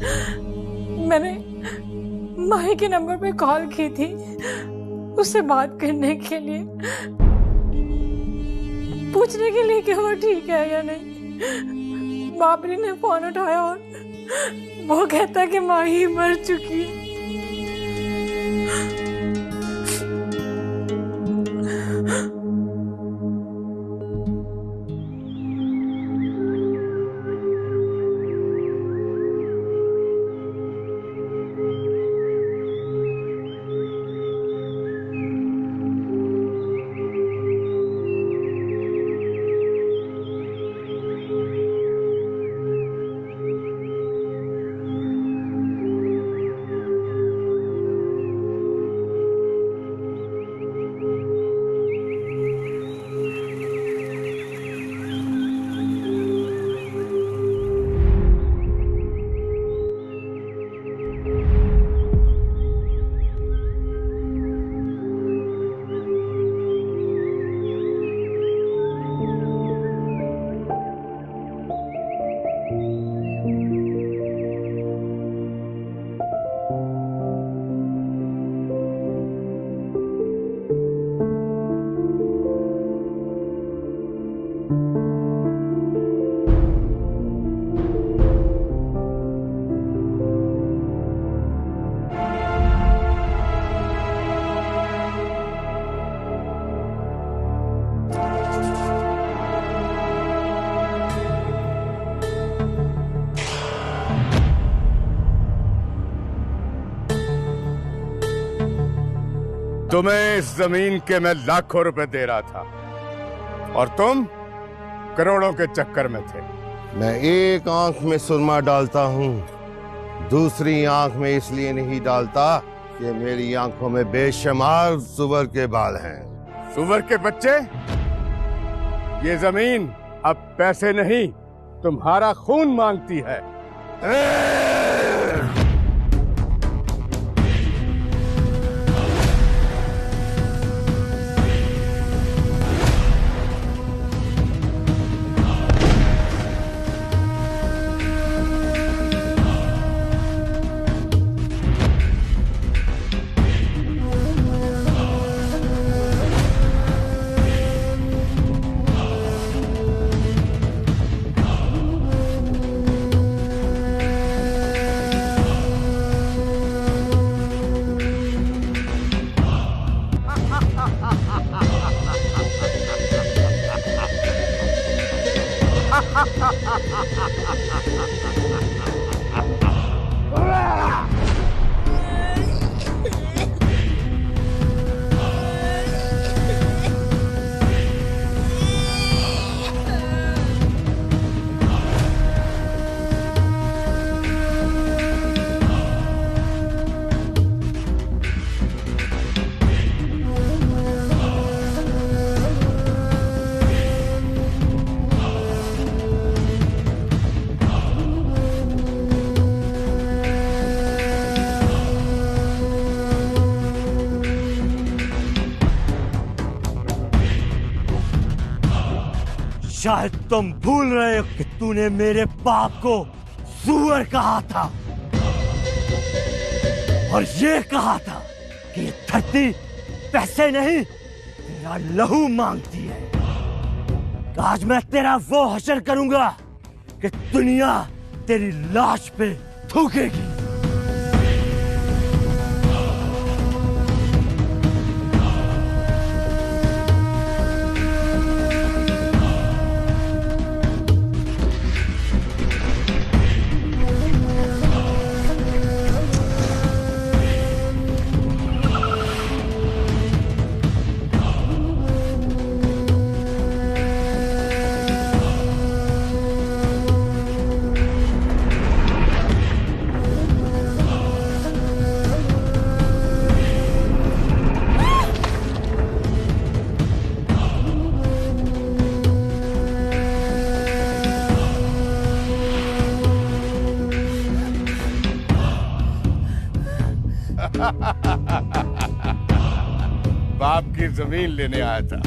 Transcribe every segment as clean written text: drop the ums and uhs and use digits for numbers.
मैंने माही के नंबर पे कॉल की थी उससे बात करने के लिए, पूछने के लिए कि वो ठीक है या नहीं। बाबरी ने फोन उठाया और वो कहता कि माही मर चुकी है। तुम्हें इस जमीन के मैं लाखों रुपए दे रहा था और तुम करोड़ों के चक्कर में थे। मैं एक आंख में सुरमा डालता हूँ, दूसरी आंख में इसलिए नहीं डालता कि मेरी आंखों में बेशुमार सुअर के बाल हैं। सुअर के बच्चे, ये जमीन अब पैसे नहीं तुम्हारा खून मांगती है। शायद तुम भूल रहे हो कि तूने मेरे बाप को सुअर कहा था और ये कहा था कि ये धरती पैसे नहीं तेरा लहू मांगती है। आज मैं तेरा वो हशर करूंगा कि दुनिया तेरी लाश पे थूकेगी। बाप की जमीन लेने आया था।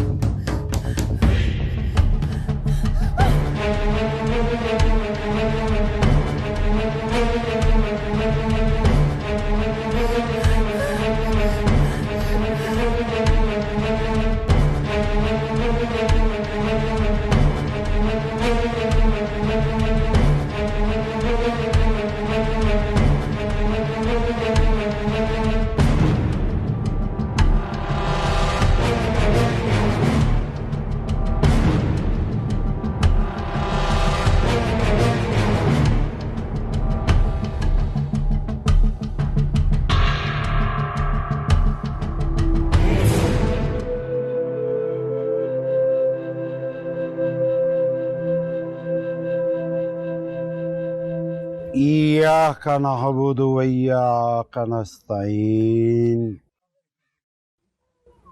इय्याका नअबुदु व इय्याका नस्तईन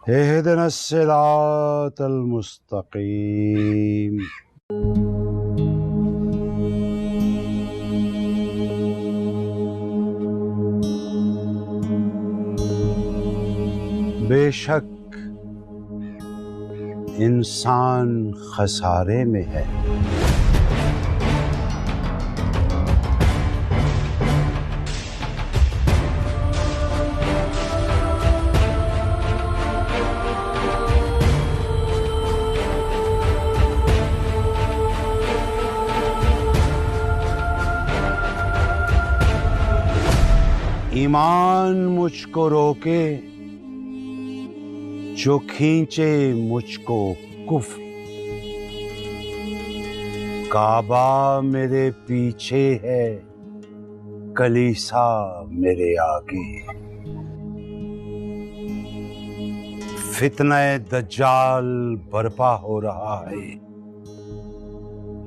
इहदिनस सिरातल मुस्तकीम। बेशक इंसान खसारे में है। ईमान मुझको रोके जो खींचे मुझको कुफ्र। काबा मेरे पीछे है, कलीसा मेरे आगे। फितना दज्जाल बर्पा हो रहा है।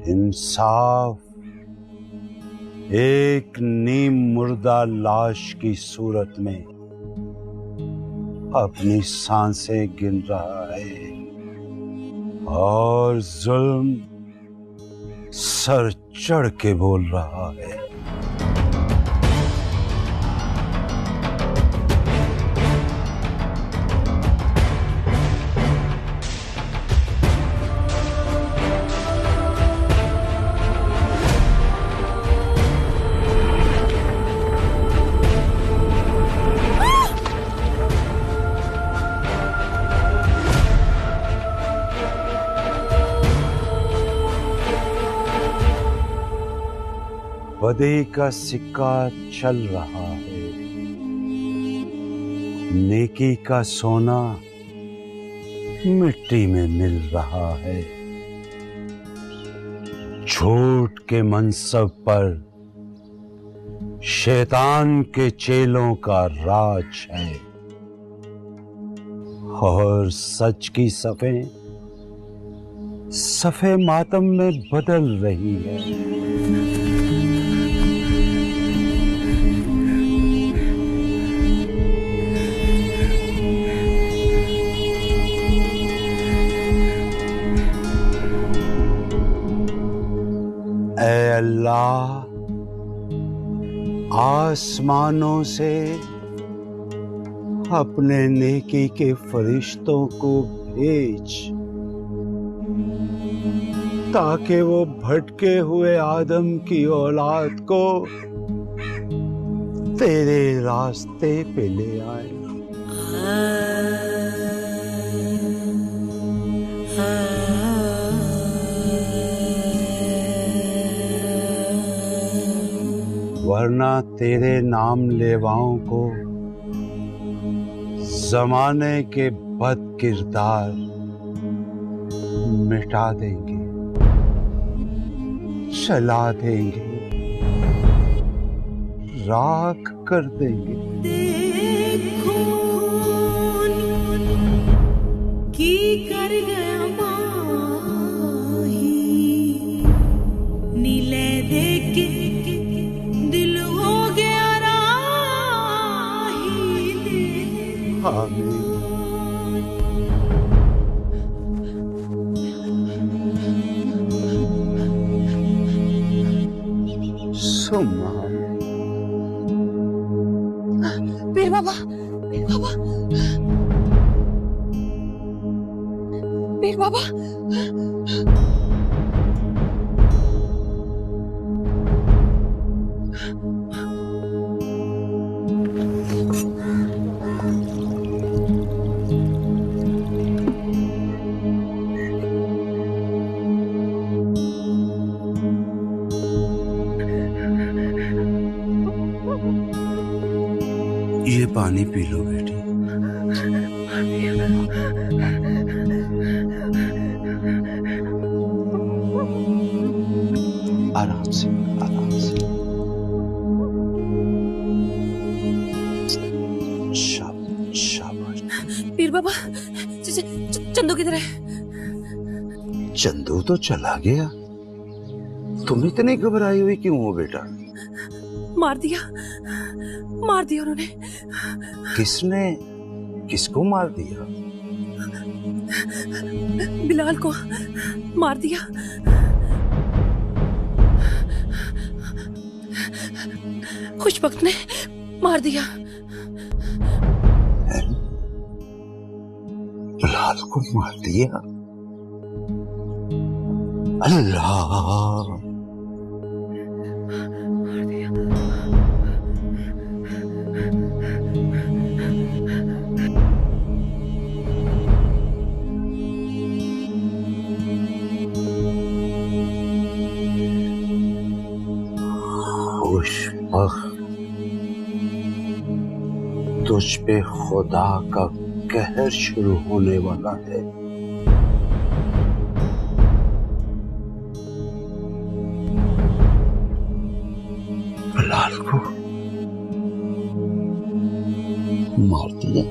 इंसाफ एक नीम मुर्दा लाश की सूरत में अपनी सांसें गिन रहा है और जुल्म सर चढ़ के बोल रहा है। बदी का सिक्का चल रहा है, नेकी का सोना मिट्टी में मिल रहा है। झूठ के मनसब पर शैतान के चेलों का राज है और सच की सफ़े मातम में बदल रही है। ऐ अल्लाह, आसमानों से अपने नेकी के फरिश्तों को भेज ताकि वो भटके हुए आदम की औलाद को तेरे रास्ते पे ले आए। वरना तेरे नाम लेवाओं को जमाने के बद किरदार मिटा देंगे, चला देंगे, राख कर देंगे। की कर गया माही नीले देख के दिल हो गया राही दे। आमीन। सुम्मा पीर बाबा, पीर बाबा, पीर बाबा। ये पानी पी लो बेटी। आराम से, आराम से। शाबाश। पीर बाबा, चंदू किधर है? चंदू तो चला गया। तुम इतनी घबराई हुई क्यों हो बेटा? मार दिया उन्होंने। किसने किसको मार दिया? बिलाल को मार दिया। खुशबख्त ने मार दिया। बिलाल को मार दिया? अल्लाह! खुशबख्त, तुझ पे खुदा का कहर शुरू होने वाला है। बिलाल को मार दिया?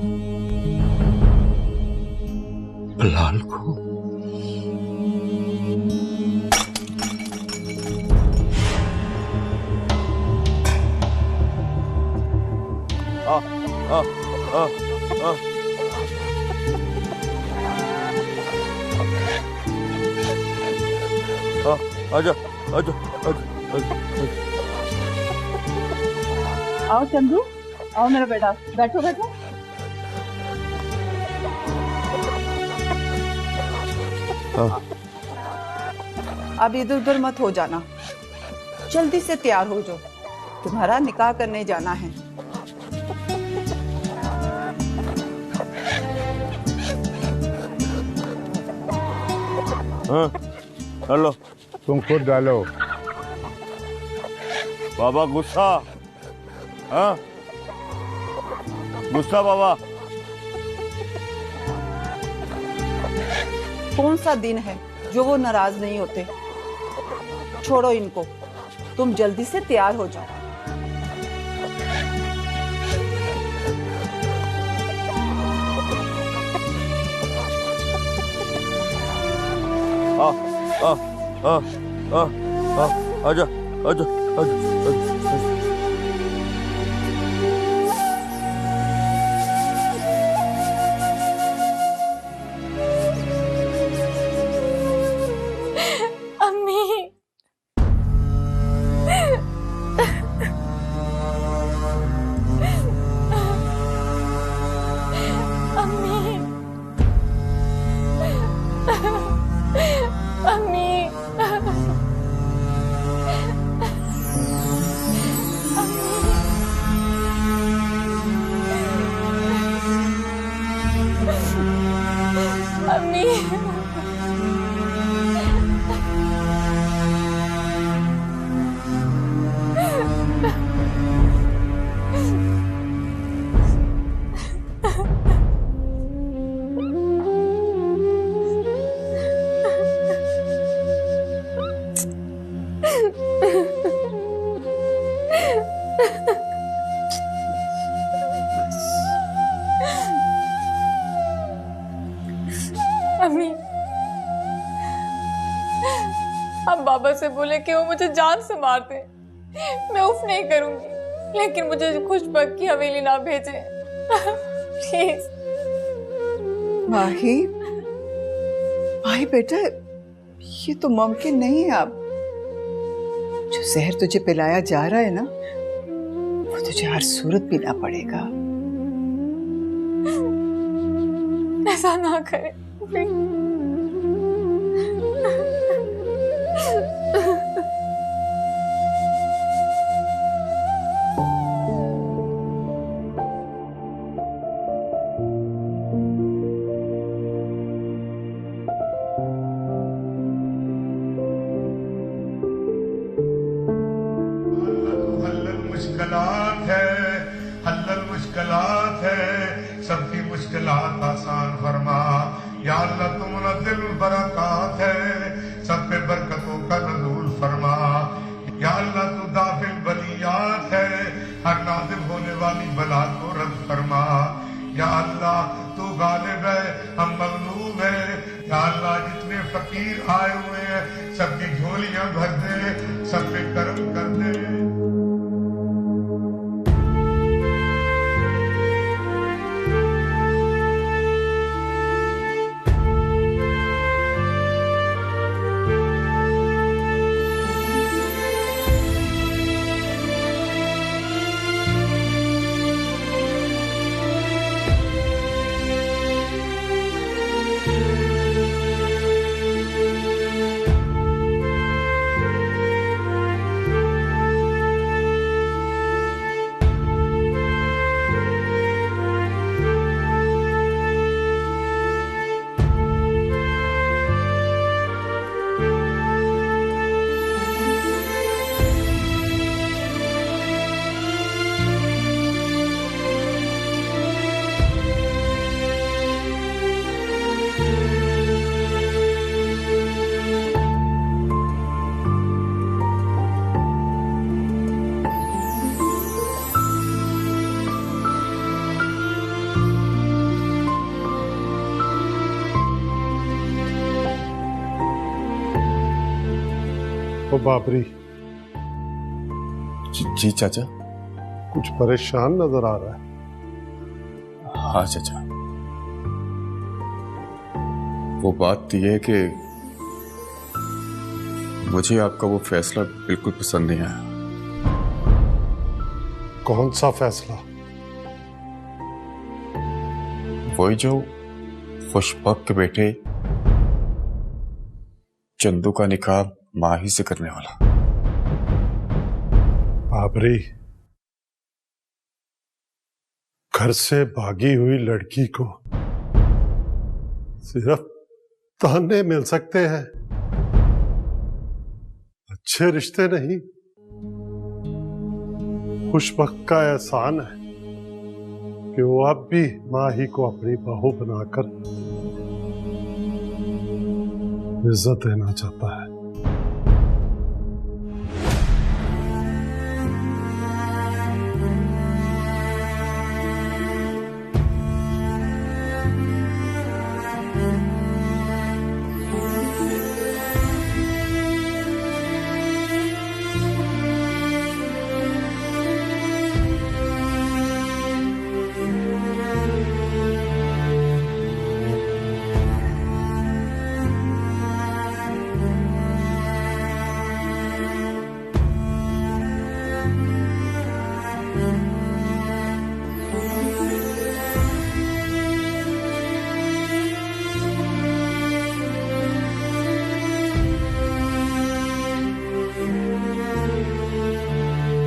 बिलाल को? आजा आजा आओ चंदू, आओ मेरा बेटा, बैठो बैठो। अब इधर उधर मत हो जाना, जल्दी से तैयार हो जाओ, तुम्हारा निकाह करने जाना है। हाँ, हेलो, तुम खुद डालो। बाबा गुस्सा? हाँ, गुस्सा बाबा? कौन सा दिन है जो वो नाराज नहीं होते? छोड़ो इनको, तुम जल्दी से तैयार हो जाओ। आजा आजा आजा। अम्मी, आप बाबा से बोले कि वो मुझे जान से मार दे, मैं उफ नहीं करूंगी, लेकिन मुझे खुशबख्त की हवेली ना भेजे प्लीज। माही, माही बेटा, ये तो मुमकिन नहीं है। अब जो जहर तुझे पिलाया जा रहा है ना, वो तुझे हर सूरत पीना पड़ेगा। ऐसा ना करे। मुश्किलात है, सबकी मुश्किलात आसान फरमा। या अल्लाह तू मुनज़्ज़िल बरक़ात है, सब पे बरकतों का नज़ूल फरमा। या अल्लाह तू दाफिल बलियात है, हर नाज़िल होने वाली बला को रद्द फरमा। या अल्लाह तू गालिब है, हम मग़लूब है। या अल्लाह जितने फकीर आए हुए हैं सबकी झोलियां भर दे, सब पे करम कर दे। ओ बाबरी, जी चाचा। कुछ परेशान नजर आ रहा है। हाँ चाचा, वो बात यह है कि मुझे आपका वो फैसला बिल्कुल पसंद नहीं आया। कौन सा फैसला? वही जो खुशबक के बेटे चंदू का निकाह माही से करने वाला। बाबरी, घर से भागी हुई लड़की को सिर्फ ताने मिल सकते हैं, अच्छे रिश्ते नहीं। खुशबख्त का एहसान है कि वो अब भी माही को अपनी बहू बनाकर इज्जत देना चाहता है।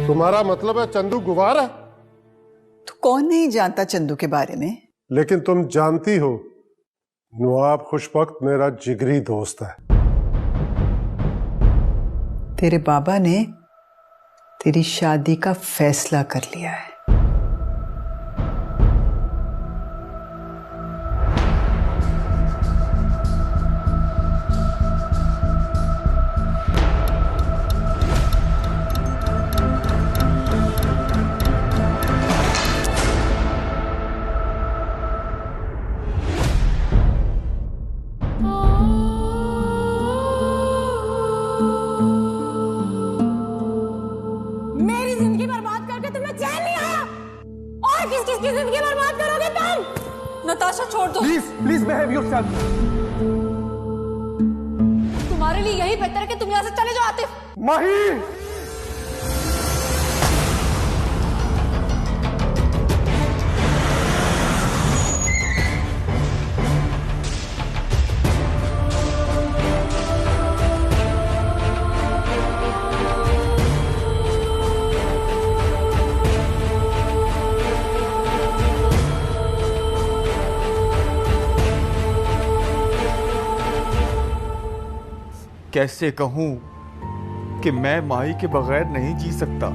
तुम्हारा मतलब है चंदू गुवार है? तो कौन नहीं जानता चंदू के बारे में? लेकिन तुम जानती हो नवाब खुशबख्त मेरा जिगरी दोस्त है। तेरे बाबा ने तेरी शादी का फैसला कर लिया है। किसकी जिंदगी बर्बाद करोगे तुम? नताशा छोड़ दो। Please behave yourself. तुम्हारे लिए यही बेहतर है कि तुम यहाँ से चले जाओ आतिफ। माही! कैसे कहूं कि मैं माही के बगैर नहीं जी सकता?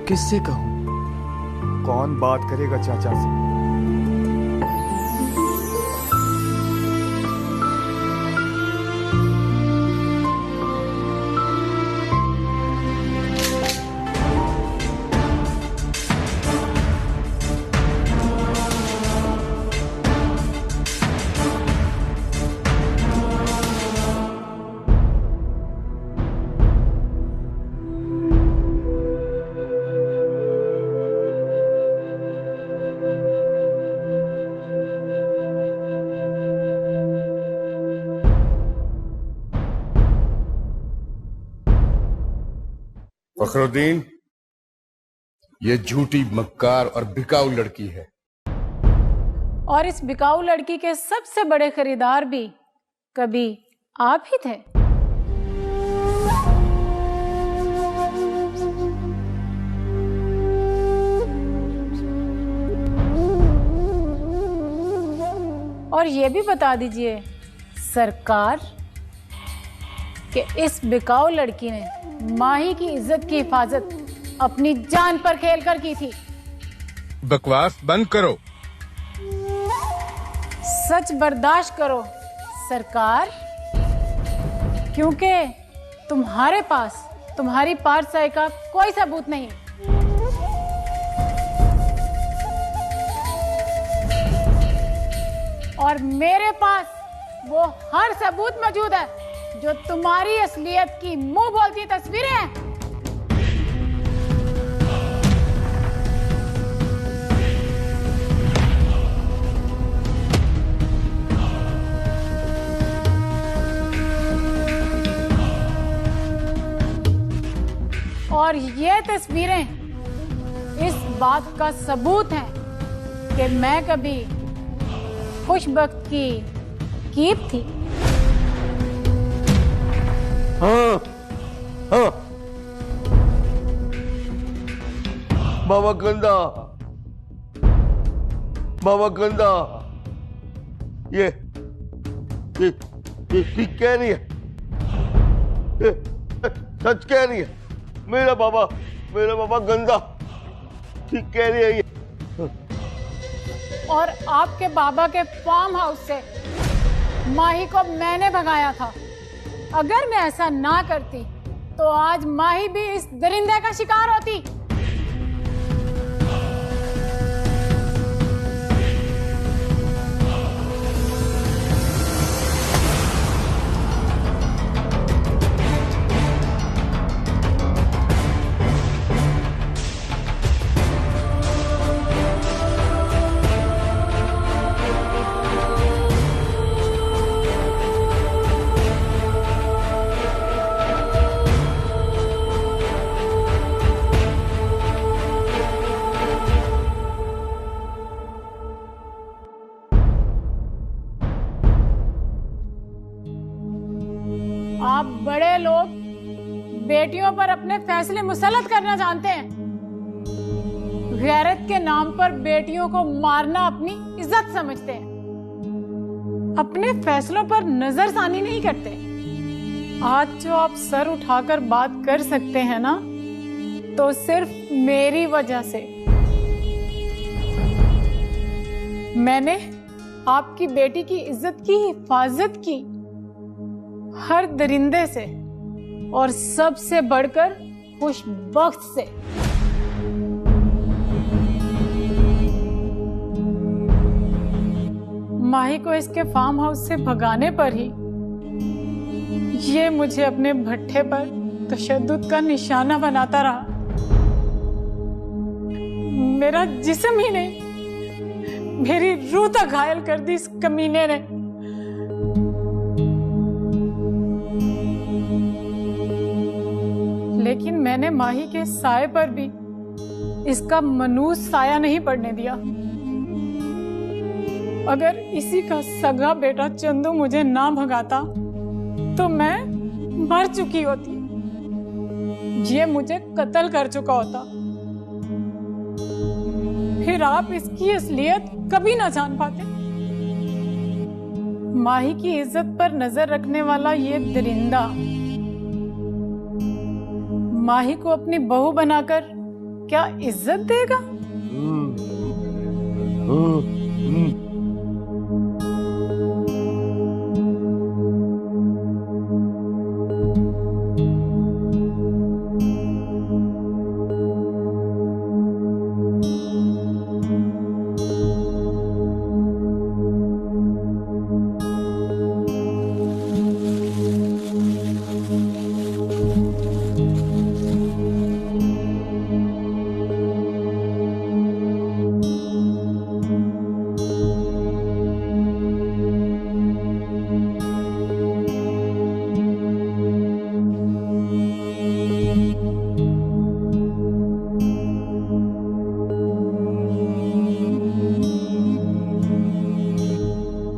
किससे कहूं? कौन बात करेगा चाचा से? फखरुद्दीन, ये झूठी, मक्कार और बिकाऊ लड़की है। और इस बिकाऊ लड़की के सबसे बड़े खरीदार भी कभी आप ही थे। और ये भी बता दीजिए सरकार कि इस बिकाऊ लड़की ने माही की इज्जत की हिफाजत अपनी जान पर खेलकर की थी। बकवास बंद करो। सच बर्दाश्त करो सरकार, क्योंकि तुम्हारे पास तुम्हारी पारसाई का कोई सबूत नहीं। और मेरे पास वो हर सबूत मौजूद है जो तुम्हारी असलियत की मुंह बोलती तस्वीरें हैं। और ये तस्वीरें इस बात का सबूत हैं कि मैं कभी खुशबख्त की कीप थी। हाँ हाँ बाबा गंदा, बाबा गंदा, ये ठीक कह रही है, ये सच कह रही है। मेरा बाबा गंदा ठीक कह रही है ये। और आपके बाबा के फार्म हाउस से माही को मैंने भगाया था। अगर मैं ऐसा ना करती तो आज माही भी इस दरिंदे का शिकार होती। आप बड़े लोग बेटियों पर अपने फैसले मुसल्लत करना जानते हैं। गैरत के नाम पर बेटियों को मारना अपनी इज्जत समझते हैं। अपने फैसलों पर नजरसानी नहीं करते। आज जो आप सर उठाकर बात कर सकते हैं ना, तो सिर्फ मेरी वजह से। मैंने आपकी बेटी की इज्जत की हिफाजत की, हर दरिंदे से और सबसे बढ़कर खुशबख्त से। माही को इसके फार्म हाउस से भगाने पर ही ये मुझे अपने भट्ठे पर तशद्दुद का निशाना बनाता रहा। मेरा जिस्म ही नहीं, मेरी रूह तक घायल कर दी इस कमीने ने। लेकिन मैंने माही के साए पर भी इसका मनूस साया नहीं पड़ने दिया। अगर इसी का सगा बेटा चंदू मुझे ना भगाता तो मैं मर चुकी होती। ये मुझे कत्ल कर चुका होता। फिर आप इसकी असलियत कभी ना जान पाते। माही की इज्जत पर नजर रखने वाला ये दरिंदा माही को अपनी बहू बनाकर क्या इज्जत देगा?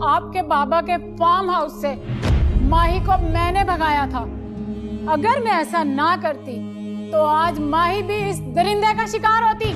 आपके बाबा के फार्म हाउस से माही को मैंने भगाया था। अगर मैं ऐसा ना करती तो आज माही भी इस दरिंदे का शिकार होती।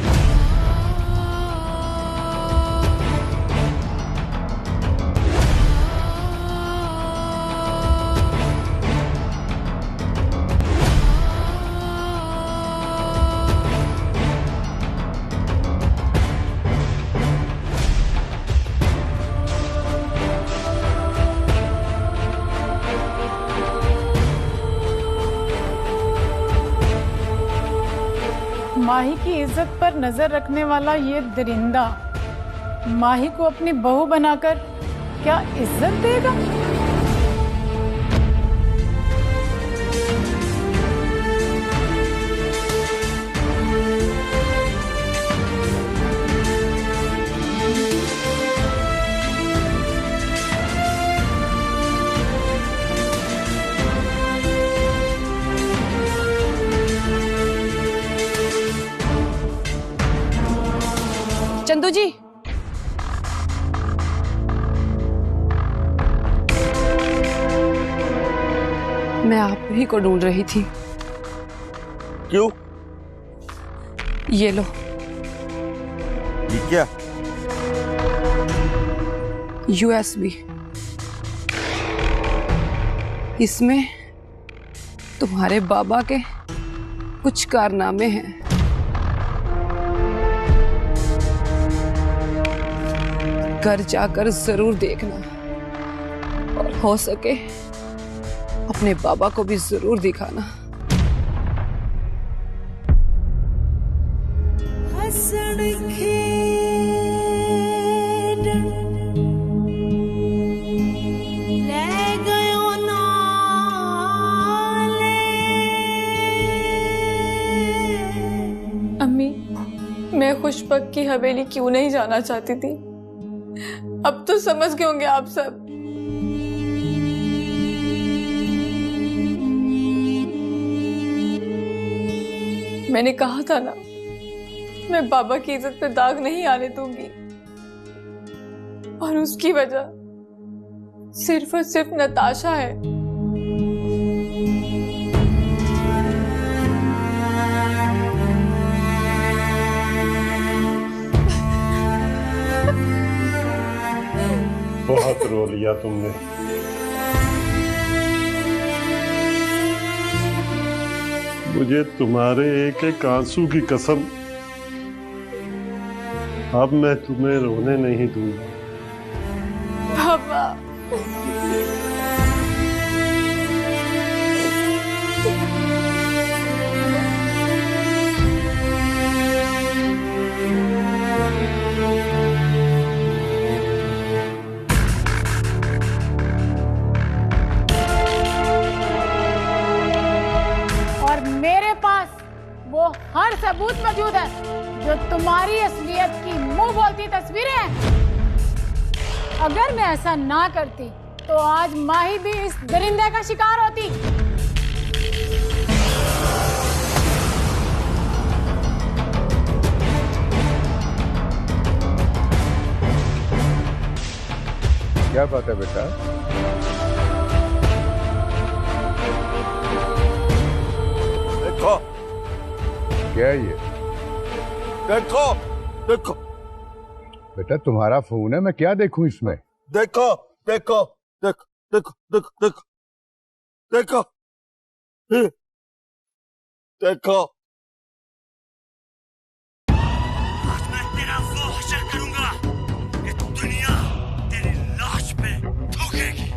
माही की इज्जत पर नजर रखने वाला ये दरिंदा माही को अपनी बहू बनाकर क्या इज्जत देगा? चंदू जी, मैं आप ही को ढूंढ रही थी। क्यों? ये लो। ये क्या? USB। इसमें तुम्हारे बाबा के कुछ कारनामे हैं। घर जाकर जरूर देखना और हो सके अपने बाबा को भी जरूर दिखाना। हसन ले गयो नाले। अम्मी, मैं खुशबक की हवेली क्यों नहीं जाना चाहती थी, अब तो समझ गए होंगे आप सब। मैंने कहा था ना, मैं बाबा की इज्जत पे दाग नहीं आने दूंगी, और उसकी वजह सिर्फ और सिर्फ नताशा है। बहुत रो लिया तुमने। मुझे तुम्हारे एक एक आंसू की कसम, अब मैं तुम्हें रोने नहीं दूंगा। बाबा, और मेरे पास वो हर सबूत मौजूद है जो तुम्हारी असलियत की मुंह बोलती तस्वीरें हैं। अगर मैं ऐसा ना करती तो आज माही भी इस दरिंदे का शिकार होती। क्या बात है बेटा? देखो क्या है ये? देखो देखो बेटा तुम्हारा फोन है, मैं क्या देखूं इसमें? देखो देखो देखो देखो देखो देखो देखो देखो। आज मैं तेरा वो हशर करूंगा कि दुनिया तेरी लाश पे थूकेगी।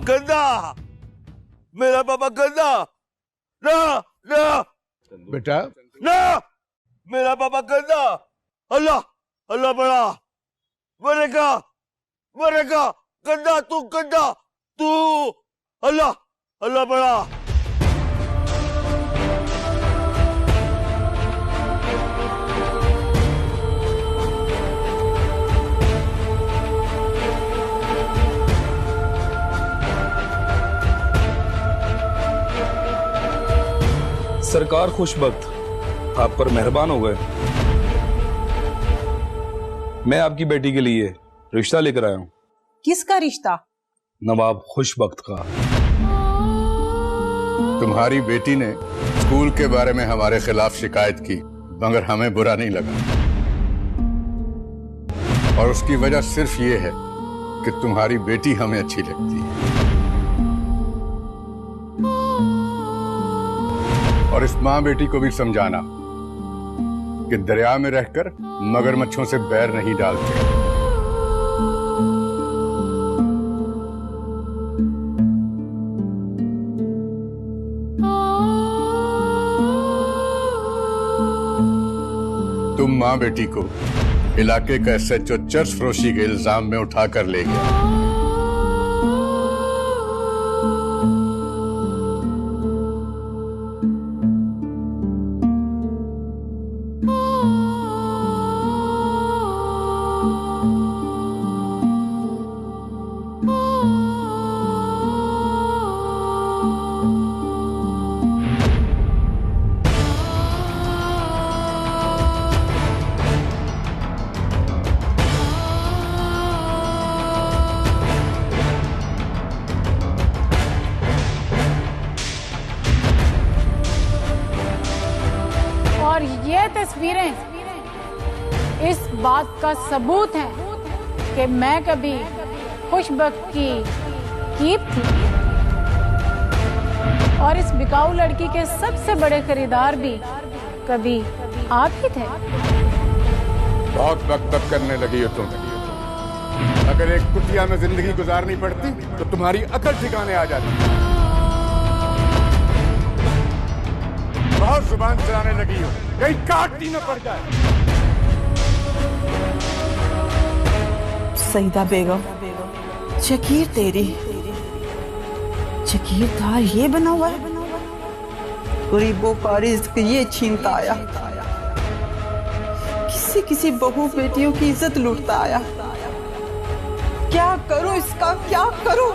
गंदा, मेरा बाबा गंदा। ना ना बेटा, ना, मेरा बाबा गंदा। अल्लाह अल्लाह बड़ा, मरेगा मरेगा। गंदा तू, गंदा तू। अल्लाह अल्लाह बड़ा। सरकार खुशबख्त आप पर मेहरबान हो गए। मैं आपकी बेटी के लिए रिश्ता लेकर आया हूं। किसका रिश्ता? नवाब खुशबख्त का। तुम्हारी बेटी ने स्कूल के बारे में हमारे खिलाफ शिकायत की, मगर हमें बुरा नहीं लगा, और उसकी वजह सिर्फ ये है कि तुम्हारी बेटी हमें अच्छी लगती है। और इस माँ बेटी को भी समझाना कि दरिया में रहकर मगरमच्छों से बैर नहीं डालते। तुम तुम माँ बेटी को इलाके का SHO चर्च फरोशी के इल्जाम में उठाकर ले गया। और ये तस्वीरें इस बात का सबूत है कि मैं कभी खुशबख्त की कीप थी और इस बिकाऊ लड़की के सबसे बड़े खरीदार भी कभी आप ही थे। बहुत बकबक करने लगी हो तुम। अगर एक कुटिया में जिंदगी गुजारनी पड़ती तो तुम्हारी अकल ठिकाने आ जाती। बहुत जुबान चलाने लगी हो, कहीं काटती न पड़ जाए। सईदा बेगम, शकीर तेरी शकीरदार ये बना हुआ है, गरीबों का रिज़्क़ ये छीनता आया, किसी बहू बेटियों की इज्जत लूटता आया। क्या करूं इसका, क्या करूं?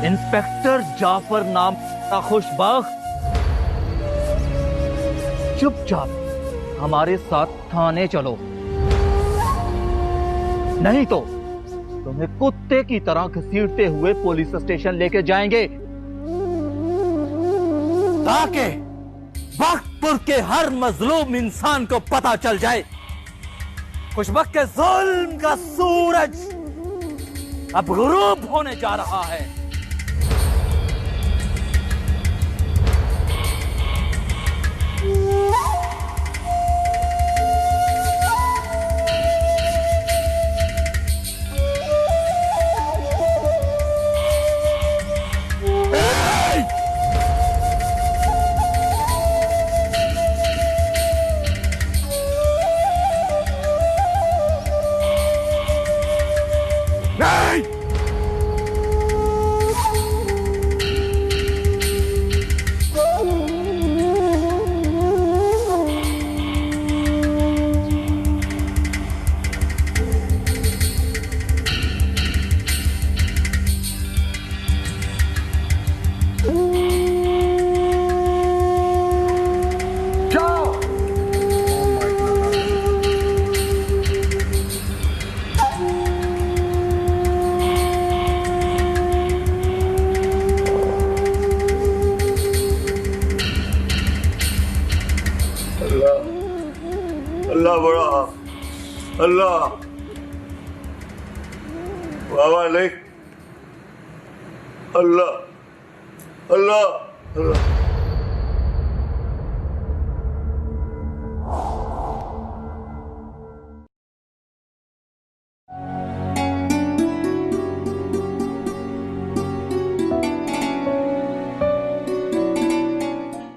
इंस्पेक्टर जाफर नाम का खुशबख्त चुपचाप हमारे साथ थाने चलो, नहीं तो तुम्हें कुत्ते की तरह घसीटते हुए पुलिस स्टेशन लेके जाएंगे, ताकि बख्तपुर के हर मजलूम इंसान को पता चल जाए खुशबख्त के जुल्म का सूरज अब गुरूब होने जा रहा है। अल्लाह बड़ा, अल्लाह बाबा नहीं, अल्लाह अल्लाह अल्लाह।